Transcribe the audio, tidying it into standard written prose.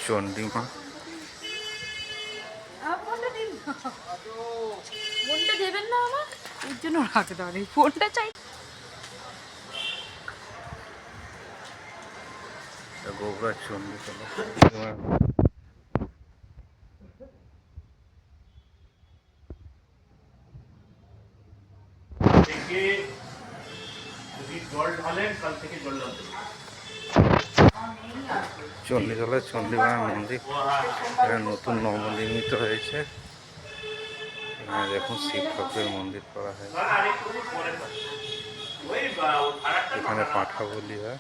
চণ্ডীমা। ফোনটা দেবেন না আমার, ওর জন্য হাতে দেওয়া নেই, ফোনটা চাই। গোবরা চণ্ডীতলা। জল ঢালেন, কাল থেকে জল ঢালতে চণ্ডীতলায় চণ্ডীমায়ের মন্দির এটা নতুন নবনির্মিত হয়েছে। এখানে দেখুন শিব ঠাকুরের মন্দির করা হয়েছে। এখানে পাঁঠা বলি হয়।